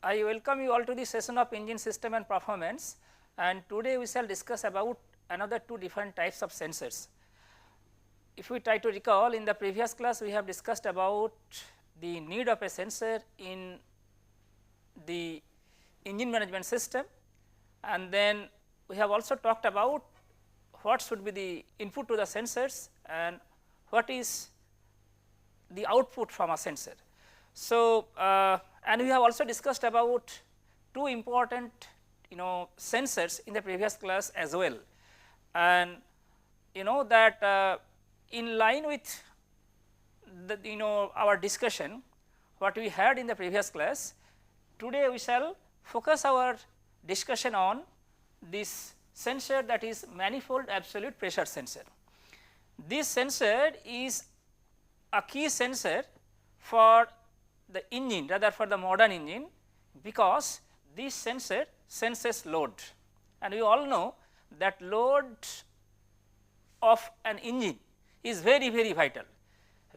I welcome you all to the session of engine system and performance, and today we shall discuss about another two different types of sensors. If we try to recall, in the previous class we have discussed about the need of a sensor in the engine management system, and then we have also talked about what should be the input to the sensors and what is the output from a sensor. So, and we have also discussed about two important sensors in the previous class as well, and that in line with the our discussion what we had in the previous class, today we shall focus our discussion on this sensor, that is manifold absolute pressure sensor. This sensor is a key sensor for the engine, rather for the modern engine, because this sensor senses load, and we all know that load of an engine is very vital,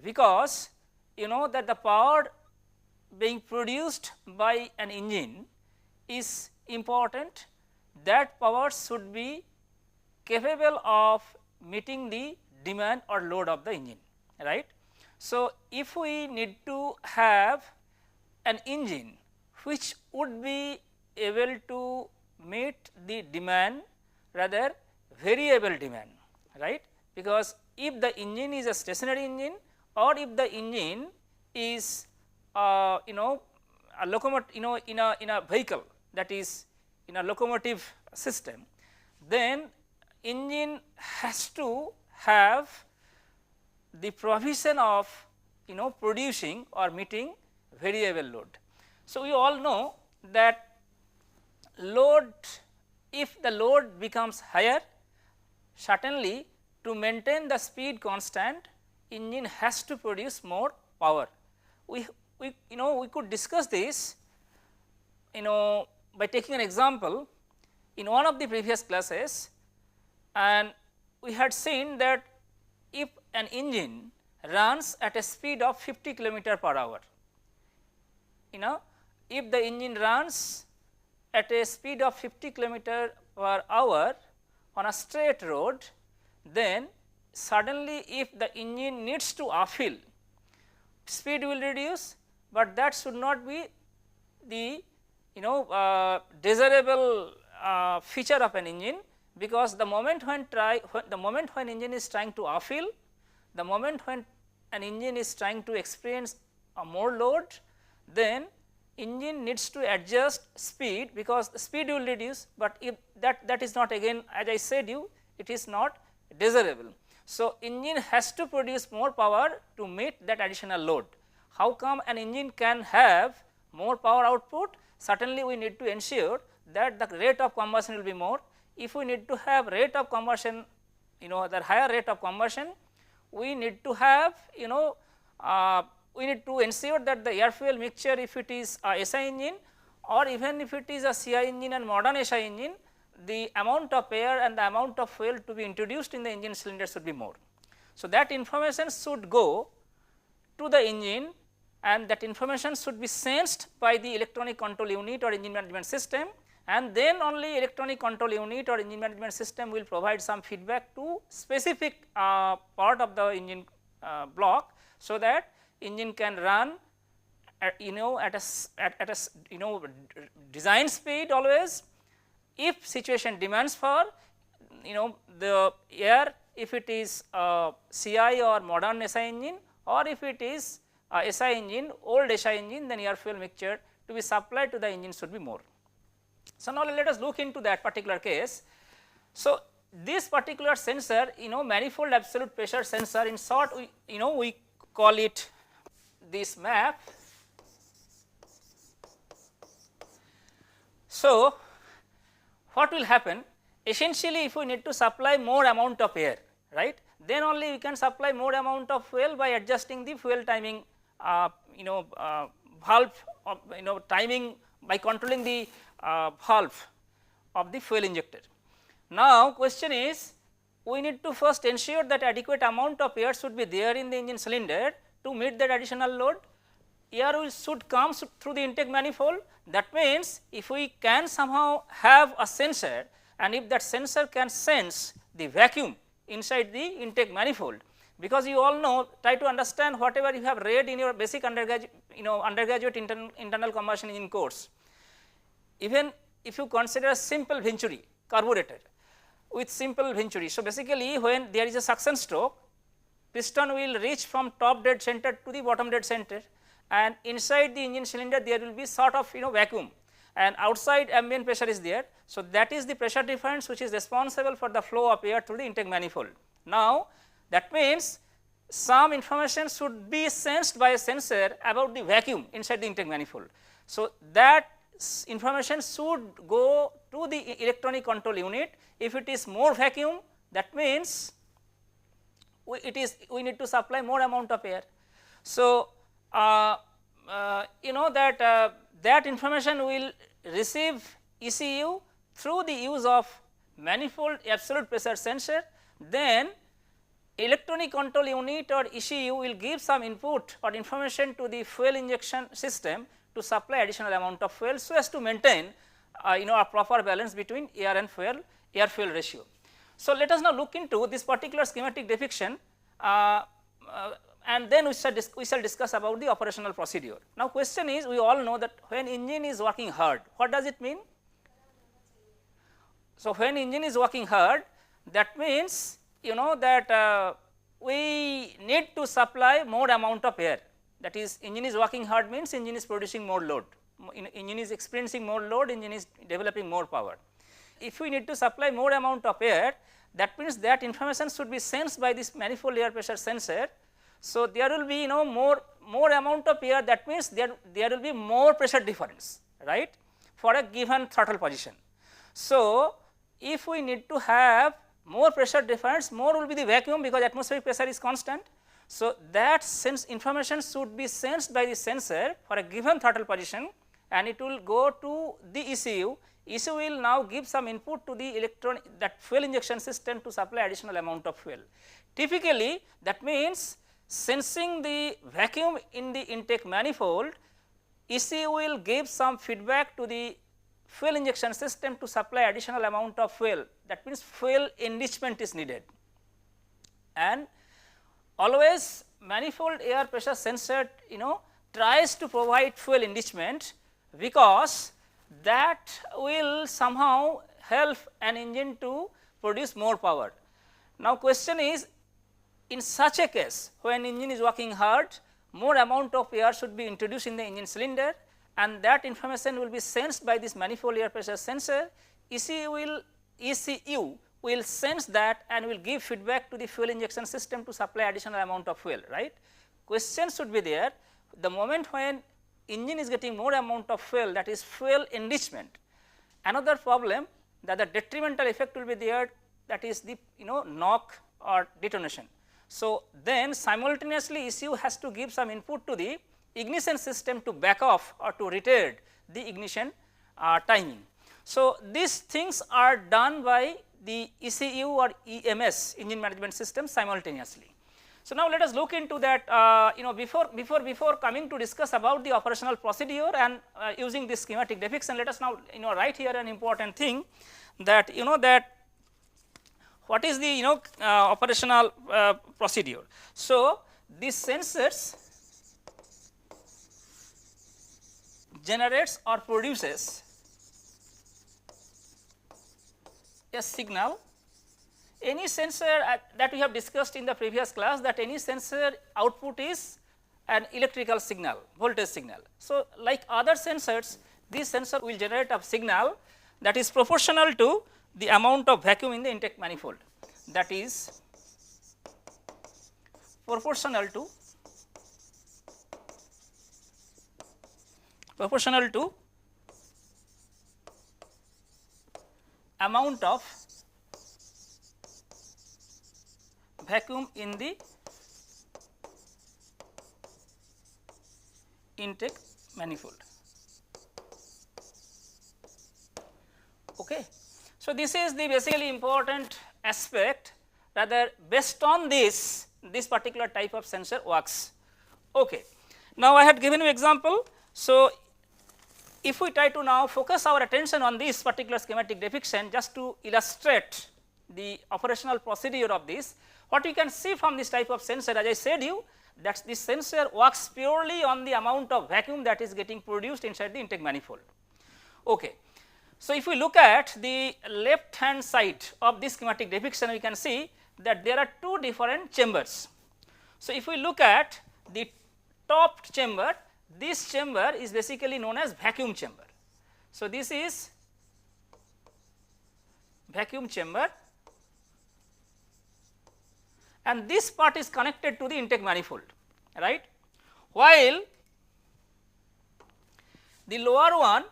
because that the power being produced by an engine is important. That power should be capable of meeting the demand or load of the engine, right. So, if we need to have an engine which would be able to meet the demand, rather variable demand, right, because if the engine is a stationary engine or if the engine is a locomotive in a vehicle, that is in a locomotive system, then engine has to have the provision of producing or meeting variable load. So, we all know that load, if the load becomes higher, certainly to maintain the speed constant, engine has to produce more power. We could discuss this by taking an example in one of the previous classes, and we had seen that if an engine runs at a speed of 50 kilometer per hour, if the engine runs at a speed of 50 kilometer per hour on a straight road, then suddenly if the engine needs to uphill, speed will reduce, but that should not be the desirable feature of an engine, because the moment when engine is trying to uphill, the moment when an engine is trying to experience a more load, then engine needs to adjust speed, because the speed will reduce, but if that is not, again as I said you, it is not desirable. So, engine has to produce more power to meet that additional load. How come an engine can have more power output? Certainly we need to ensure that the rate of combustion will be more. If we need to have rate of combustion, the higher rate of combustion, we need to have we need to ensure that the air fuel mixture, if it is a SI engine or even if it is a CI engine and modern SI engine, the amount of air and the amount of fuel to be introduced in the engine cylinder should be more. So, that information should go to the engine, and that information should be sensed by the electronic control unit or engine management system, and then only electronic control unit or engine management system will provide some feedback to specific part of the engine block, so that engine can run at a design speed always. If situation demands for the air, if it is CI or modern SI engine, or if it is SI engine, old SI engine, then air fuel mixture to be supplied to the engine should be more. So, now let us look into that particular case. So, this particular sensor, manifold absolute pressure sensor, in short we call it this map. So, what will happen? Essentially, if we need to supply more amount of air, right, then only we can supply more amount of fuel by adjusting the fuel timing valve of timing, by controlling the valve of the fuel injector. Now, question is, we need to first ensure that adequate amount of air should be there in the engine cylinder to meet that additional load. air should come through the intake manifold. That means, if we can somehow have a sensor, and if that sensor can sense the vacuum inside the intake manifold, because you all know, try to understand whatever you have read in your basic undergraduate internal combustion engine course. Even if you consider a simple venturi carburetor with simple venturi. So, basically when there is a suction stroke, piston will reach from top dead center to the bottom dead center, and inside the engine cylinder there will be sort of vacuum, and outside ambient pressure is there. So, that is the pressure difference which is responsible for the flow of air through the intake manifold. Now, that means some information should be sensed by a sensor about the vacuum inside the intake manifold. So, that information should go to the electronic control unit. If it is more vacuum, that means we need to supply more amount of air. So, you know that that information will receive ECU through the use of manifold absolute pressure sensor. Then electronic control unit or ECU will give some input or information to the fuel injection system to supply additional amount of fuel, so as to maintain a proper balance between air and fuel, air fuel ratio. So, let us now look into this particular schematic depiction, and then we shall discuss about the operational procedure. Now, question is, we all know that when engine is working hard, what does it mean? So, when engine is working hard, that means that we need to supply more amount of air. That is, engine is working hard means engine is producing more load, engine is experiencing more load, engine is developing more power. If we need to supply more amount of air, that means that information should be sensed by this manifold air pressure sensor. So, there will be more amount of air, that means there will be more pressure difference, right, for a given throttle position. So, if we need to have more pressure difference, more will be the vacuum, because atmospheric pressure is constant. So, that information should be sensed by the sensor for a given throttle position, and it will go to the ECU. ECU will now give some input to the that fuel injection system to supply additional amount of fuel. Typically, that means sensing the vacuum in the intake manifold, ECU will give some feedback to the fuel injection system to supply additional amount of fuel. That means fuel enrichment is needed, and always manifold air pressure sensor tries to provide fuel enrichment, because that will somehow help an engine to produce more power. Now, question is, in such a case when engine is working hard, more amount of air should be introduced in the engine cylinder, and that information will be sensed by this manifold air pressure sensor. ECU will sense that and will give feedback to the fuel injection system to supply additional amount of fuel, right. Question should be there, the moment when engine is getting more amount of fuel, that is fuel enrichment. Another problem, that the detrimental effect will be there, that is the knock or detonation. So, then simultaneously ECU has to give some input to the ignition system to back off or to retard the ignition timing. So, these things are done by the ECU or EMS, engine management system, simultaneously. So, now let us look into that before coming to discuss about the operational procedure and using this schematic depiction, let us now write here an important thing, that that what is the operational procedure. So, these sensors generates or produces a signal. Any sensor that we have discussed in the previous class, that any sensor output is an electrical signal, voltage signal. So, like other sensors, this sensor will generate a signal that is proportional to the amount of vacuum in the intake manifold, that is proportional to amount of vacuum in the intake manifold. Okay. So, this is the basically important aspect, rather based on this particular type of sensor works. Okay. Now, I had given you example. So, if we try to now focus our attention on this particular schematic depiction just to illustrate the operational procedure of this, what you can see from this type of sensor, as I said you, that this sensor works purely on the amount of vacuum that is getting produced inside the intake manifold. Okay. So, if we look at the left hand side of this schematic depiction, we can see that there are two different chambers. So, if we look at the top chamber, this chamber is basically known as vacuum chamber. So, this is vacuum chamber, and this part is connected to the intake manifold, right, while the lower one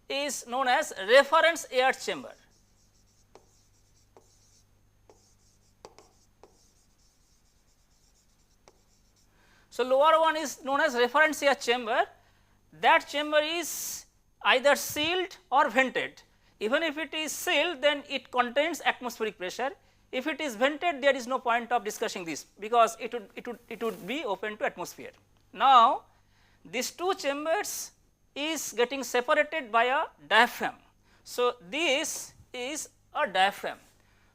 is known as reference air chamber. So, lower one is known as reference air chamber. That chamber is either sealed or vented. Even if it is sealed, then it contains atmospheric pressure. If it is vented, there is no point of discussing this, because it would be open to atmosphere. Now, these two chambers is getting separated by a diaphragm. So, this is a diaphragm.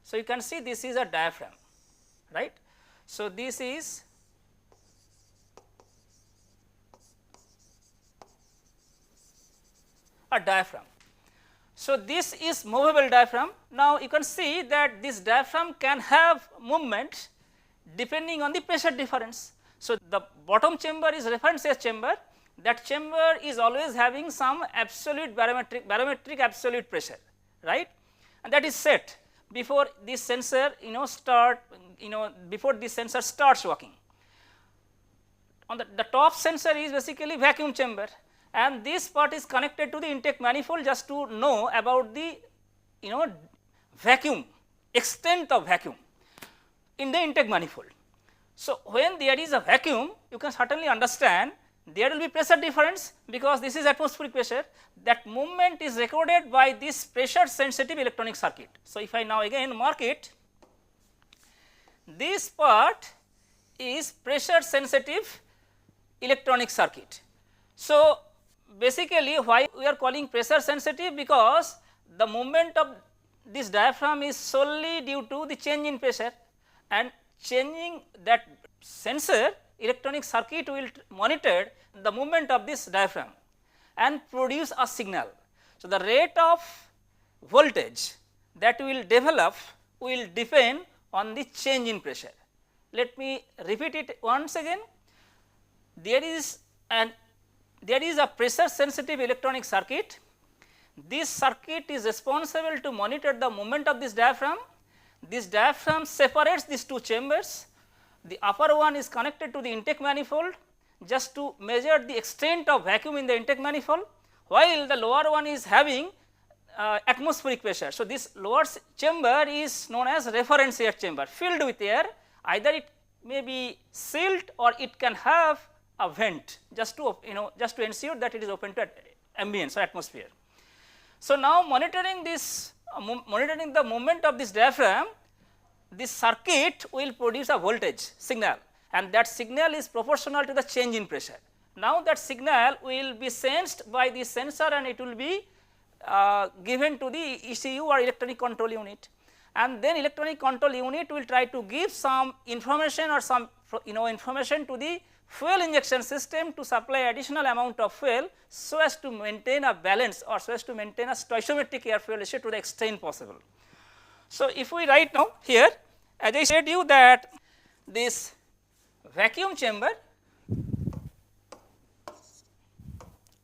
So, you can see this is a diaphragm, right. So, this is a diaphragm. So, this is movable diaphragm. Now, you can see that this diaphragm can have movement depending on the pressure difference. So, the bottom chamber is reference air chamber. That chamber is always having some absolute barometric absolute pressure, right, and that is set before this sensor before this sensor starts working. On the top sensor is basically vacuum chamber, and this part is connected to the intake manifold just to know about the vacuum, extent of vacuum in the intake manifold. So, when there is a vacuum, you can certainly understand there will be pressure difference, because this is atmospheric pressure. That movement is recorded by this pressure sensitive electronic circuit. So, if I now again mark it, this part is pressure sensitive electronic circuit. So, basically why we are calling pressure sensitive, because the movement of this diaphragm is solely due to the change in pressure, and changing that sensor electronic circuit will monitor the movement of this diaphragm and produce a signal. So, the rate of voltage that will develop will depend on the change in pressure. Let me repeat it once again. There is a pressure sensitive electronic circuit. This circuit is responsible to monitor the movement of this diaphragm. This diaphragm separates these two chambers. The upper one is connected to the intake manifold just to measure the extent of vacuum in the intake manifold, while the lower one is having atmospheric pressure. So, this lower chamber is known as reference air chamber, filled with air. Either it may be sealed or it can have a vent just to ensure that it is open to ambience or atmosphere. So, now monitoring this monitoring the movement of this diaphragm, this circuit will produce a voltage signal, and that signal is proportional to the change in pressure. Now, that signal will be sensed by the sensor, and it will be given to the ECU or electronic control unit, and then electronic control unit will try to give some information or some information to the fuel injection system to supply additional amount of fuel, so as to maintain a balance or so as to maintain a stoichiometric air fuel ratio to the extent possible. So, if we write now here, as I said you that this vacuum chamber,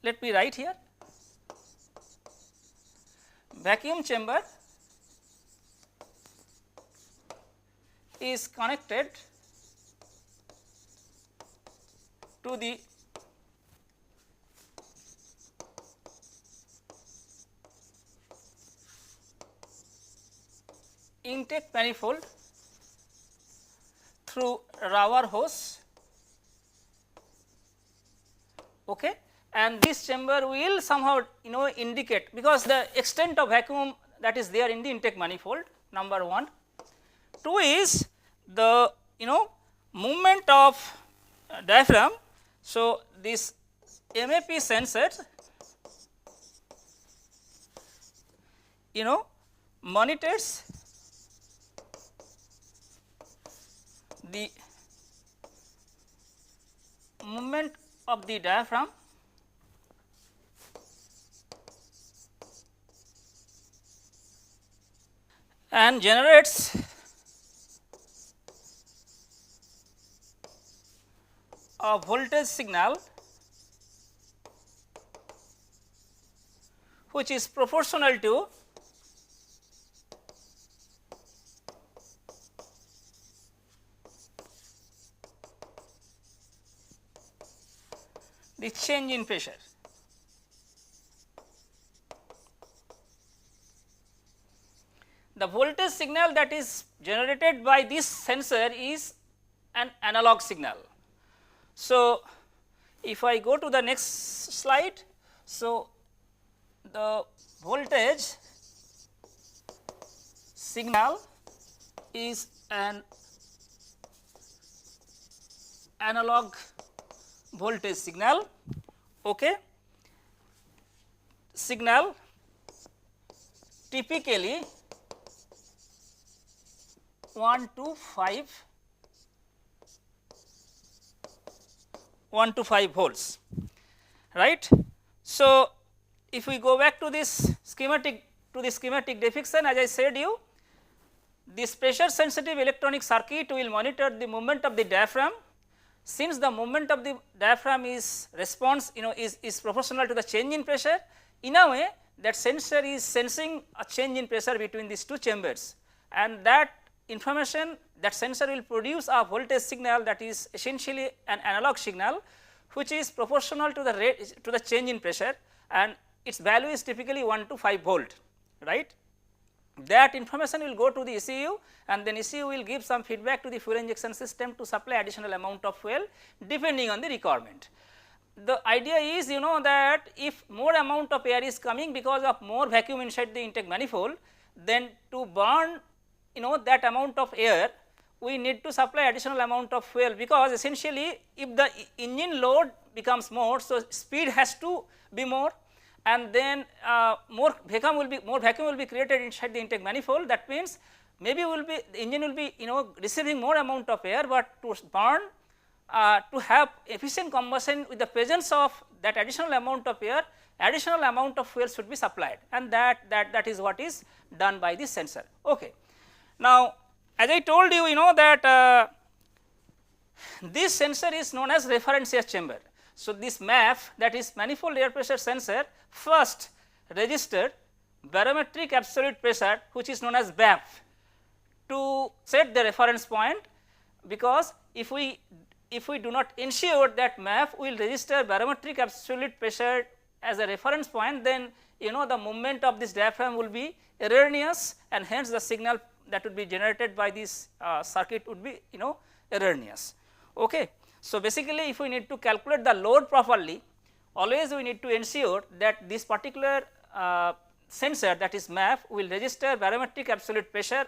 let me write here, vacuum chamber is connected to the intake manifold through Rawer hose, okay, and this chamber will somehow indicate, because the extent of vacuum that is there in the intake manifold, number 1. 2 is the movement of diaphragm. So, this MAP sensor monitors the movement of the diaphragm and generates a voltage signal which is proportional to the change in pressure. The voltage signal that is generated by this sensor is an analog signal. So, if I go to the next slide, so the voltage signal is an analog voltage signal, okay. Signal typically 1 to 5 volts, right. So, if we go back to this schematic depiction, as I said you, this pressure sensitive electronic circuit will monitor the movement of the diaphragm. Since the movement of the diaphragm is is proportional to the change in pressure, in a way that sensor is sensing a change in pressure between these two chambers, and that information, that sensor will produce a voltage signal that is essentially an analog signal which is proportional to the change in pressure, and its value is typically 1 to 5 volt, right. That information will go to the ECU, and then ECU will give some feedback to the fuel injection system to supply additional amount of fuel depending on the requirement. The idea is that if more amount of air is coming because of more vacuum inside the intake manifold, then to burn that amount of air we need to supply additional amount of fuel, because essentially if the engine load becomes more, so speed has to be more, and then more vacuum will be created inside the intake manifold. That means maybe the engine will be receiving more amount of air, but to burn to have efficient combustion with the presence of that additional amount of air, additional amount of fuel should be supplied, and that is what is done by this sensor, okay. Now, as I told you, that this sensor is known as reference air chamber. So, this MAF, that is manifold air pressure sensor, first registered barometric absolute pressure, which is known as BAP, to set the reference point, because if we do not ensure that MAF will register barometric absolute pressure as a reference point, then the movement of this diaphragm will be erroneous, and hence the signal that would be generated by this circuit would be erroneous, okay. So, basically if we need to calculate the load properly, always we need to ensure that this particular sensor, that is MAF, will register barometric absolute pressure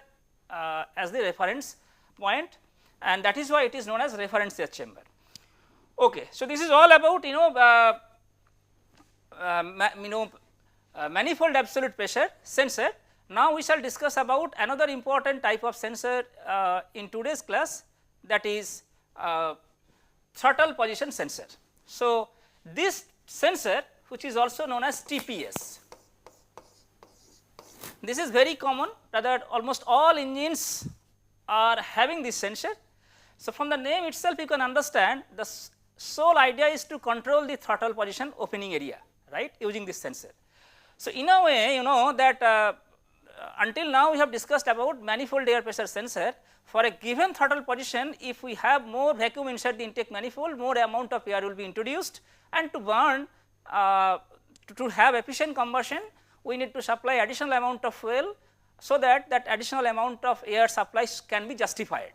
as the reference point, and that is why it is known as reference air chamber, okay. So, this is all about manifold absolute pressure sensor. Now, we shall discuss about another important type of sensor in today's class, that is throttle position sensor. So, this sensor, which is also known as TPS, this is very common, rather almost all engines are having this sensor. So, from the name itself you can understand the sole idea is to control the throttle position opening area, right, using this sensor. So, in a way that until now we have discussed about manifold air pressure sensor. For a given throttle position, if we have more vacuum inside the intake manifold, more amount of air will be introduced, and to burn to have efficient combustion, we need to supply additional amount of fuel, so that additional amount of air supplies can be justified,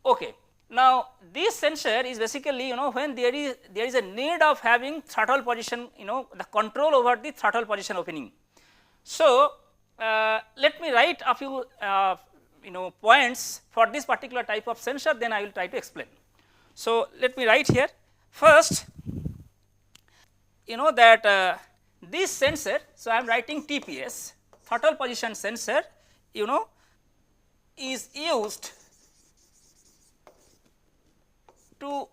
okay. Now, this sensor is basically when there is a need of having throttle position, the control over the throttle position opening. So, let me write a few points for this particular type of sensor, then I will try to explain. So, let me write here first, you know that this sensor, so I am writing TPS, throttle position sensor, you know, is used to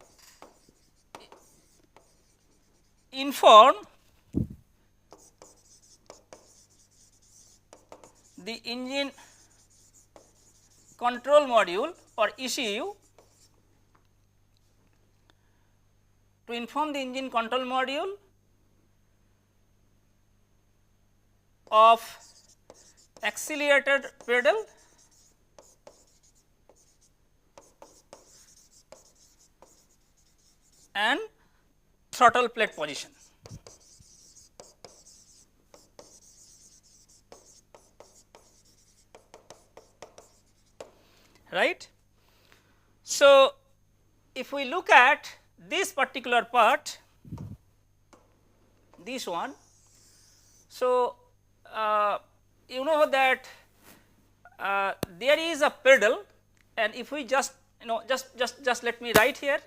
inform the engine control module or ECU, to inform the engine control module of accelerated pedal and throttle plate position. Right. So, if we look at this particular part, this one, so you know that there is a pedal, and if we just just let me write here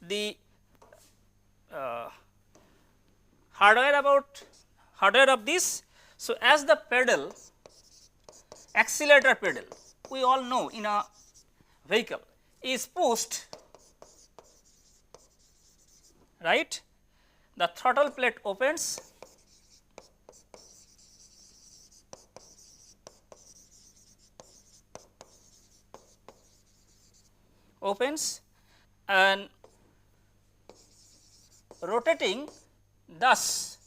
the hardware of this. So, as the pedal, accelerator pedal, we all know in a vehicle is pushed, right, the throttle plate opens, and rotating, thus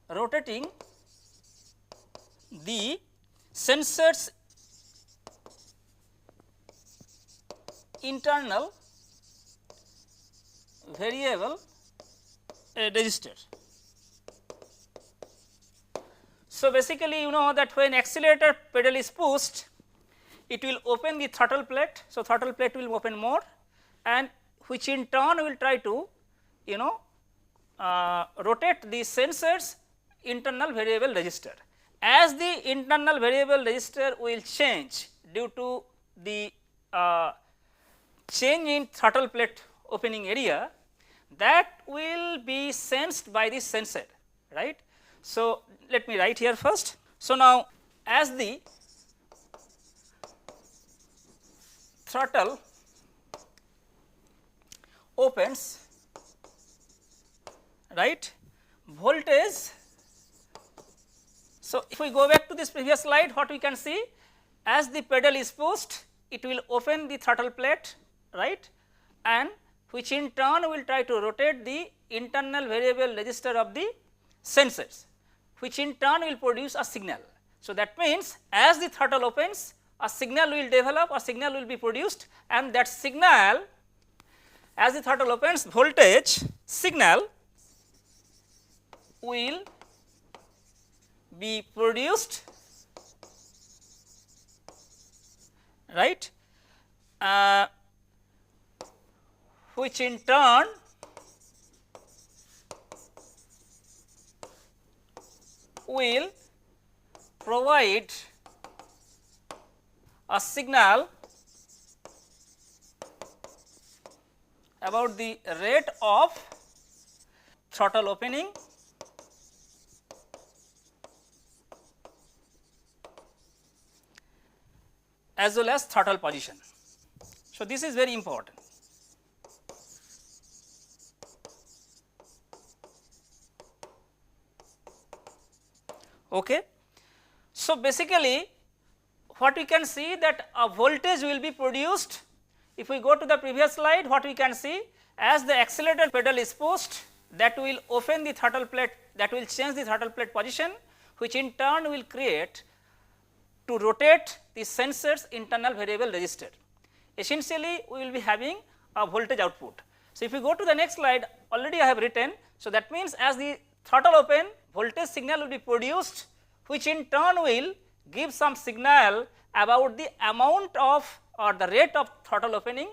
rotating the sensor's internal variable register. So, basically you know that when accelerator pedal is pushed, it will open the throttle plate. So, throttle plate will open more, and which in turn will try to rotate the sensor's internal variable register. As the internal variable register will change due to the change in throttle plate opening area, that will be sensed by the sensor, right. So, let me write here first. So, now as the throttle opens, right, voltage. So, if we go back to this previous slide, what we can see, as the pedal is pushed, it will open the throttle plate, right, and which in turn will try to rotate the internal variable register of the sensors, which in turn will produce a signal. So, that means as the throttle opens, a signal will develop, a signal will be produced, and that signal, as the throttle opens, voltage signal will be produced, right, which in turn will provide a signal about the rate of throttle opening as well as throttle position. So, this is very important. Okay. So, basically what we can see that a voltage will be produced. If we go to the previous slide, what we can see, as the accelerator pedal is pushed, that will open the throttle plate, that will change the throttle plate position, which in turn will create to rotate the sensor's internal variable register. Essentially, we will be having a voltage output. So, if you go to the next slide, already I have written. So, that means as the throttle open, voltage signal will be produced, which in turn will give some signal about the amount of or the rate of throttle opening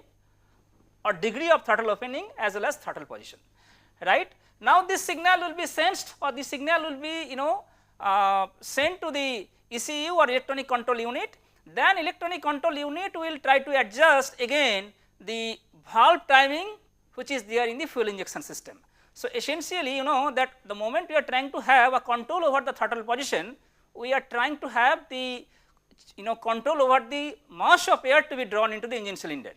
or degree of throttle opening as well as throttle position, right. Now, this signal will be sensed, or the signal will be sent to the ECU or electronic control unit. Then electronic control unit will try to adjust again the valve timing which is there in the fuel injection system. So, essentially you know that the moment we are trying to have a control over the throttle position, we are trying to have the control over the mass of air to be drawn into the engine cylinder.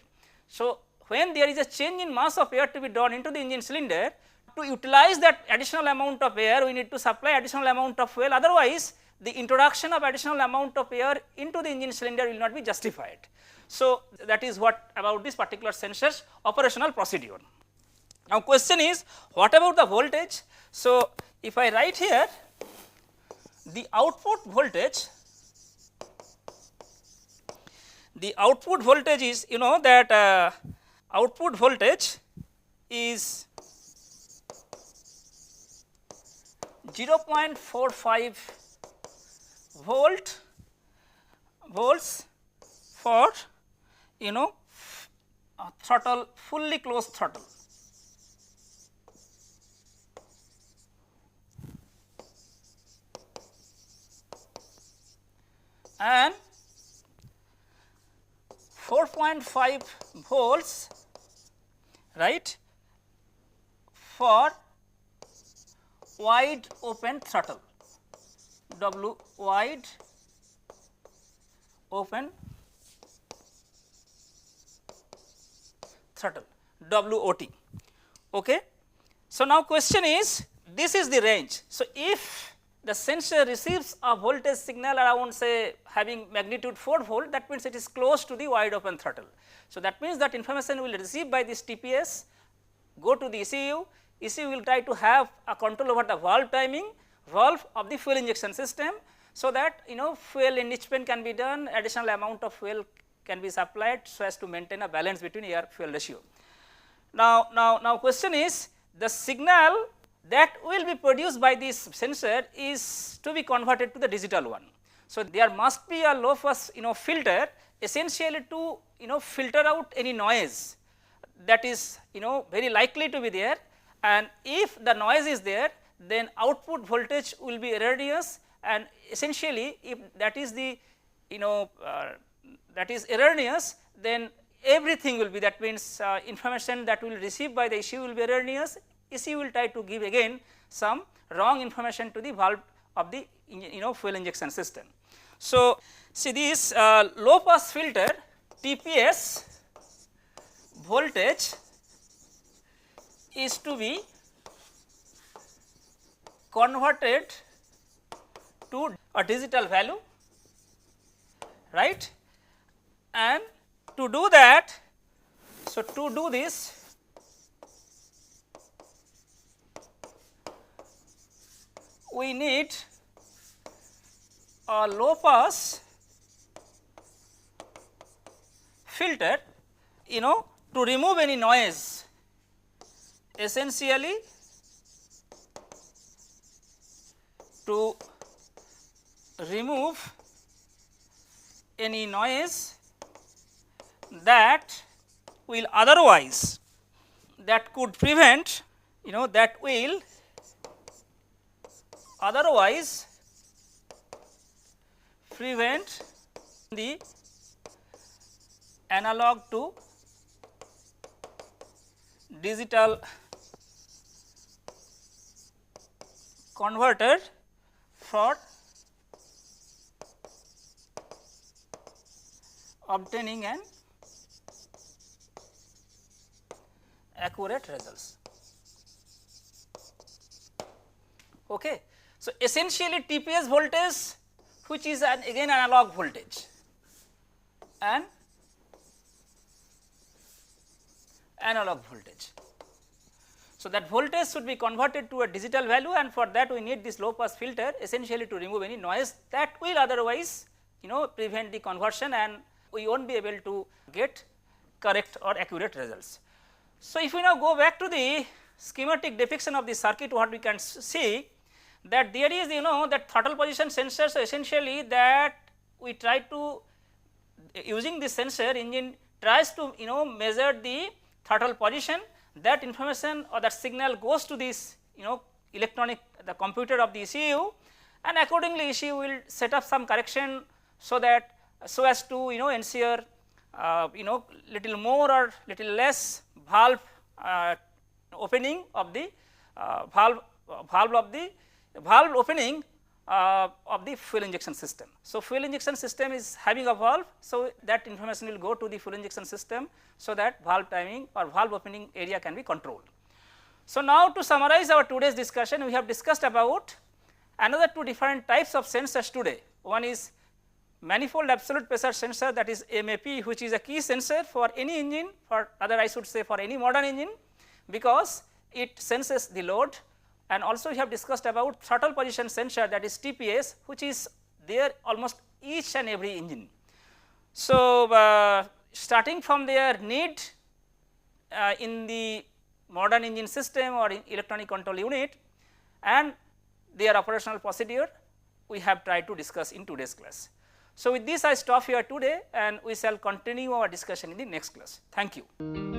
So, when there is a change in mass of air to be drawn into the engine cylinder, to utilize that additional amount of air we need to supply additional amount of fuel, otherwise the introduction of additional amount of air into the engine cylinder will not be justified. So, that is what about this particular sensor's operational procedure. Now, question is what about the voltage? So, if I write here the output voltage is that output voltage is 0.45 volts for throttle, fully closed throttle. And 4.5 volts, right, for wide open throttle, wide open throttle, WOT. Okay. So, now question is, this is the range. So, if the sensor receives a voltage signal around say having magnitude 4 volt, that means it is close to the wide open throttle. So, that means that information will receive by this TPS, go to the ECU, ECU will try to have a control over the valve timing, valve of the fuel injection system, so that fuel enrichment can be done, additional amount of fuel can be supplied so as to maintain a balance between air fuel ratio. Now question is, the signal that will be produced by this sensor is to be converted to the digital one. So, there must be a low pass filter essentially to filter out any noise that is very likely to be there, and if the noise is there, then output voltage will be erroneous, and essentially if that is the that is erroneous, then everything will be, that means information that will receive by the ECU will be erroneous. ECU will try to give again some wrong information to the valve of the fuel injection system. So, see this low pass filter TPS voltage is to be converted to a digital value, right, and to do that, so to do this, we need a low pass filter to remove any noise, essentially to remove any noise that will otherwise, that could prevent that will otherwise prevent the analog to digital converter for obtaining an accurate results. Okay. So, essentially TPS voltage, which is an again analog voltage, and analog voltage. So, that voltage should be converted to a digital value, and for that we need this low pass filter essentially to remove any noise that will otherwise prevent the conversion, and we will not be able to get correct or accurate results. So, if we now go back to the schematic depiction of the circuit, what we can see that there is that throttle position sensor. So, essentially that we try to, using this sensor, engine tries to measure the throttle position, that information or that signal goes to this electronic, the computer of the ECU, and accordingly ECU will set up some correction so that, so as to ensure little more or little less valve opening of the valve opening of the fuel injection system. So, fuel injection system is having a valve, so that information will go to the fuel injection system, so that valve timing or valve opening area can be controlled. So, now to summarize our today's discussion, we have discussed about another two different types of sensors today. One is manifold absolute pressure sensor, that is MAP, which is a key sensor for any engine, for other I should say for any modern engine, because it senses the load. And also we have discussed about throttle position sensor, that is TPS, which is there almost each and every engine. So, starting from their need in the modern engine system or in electronic control unit and their operational procedure, we have tried to discuss in today's class. So, with this I stop here today, and we shall continue our discussion in the next class. Thank you.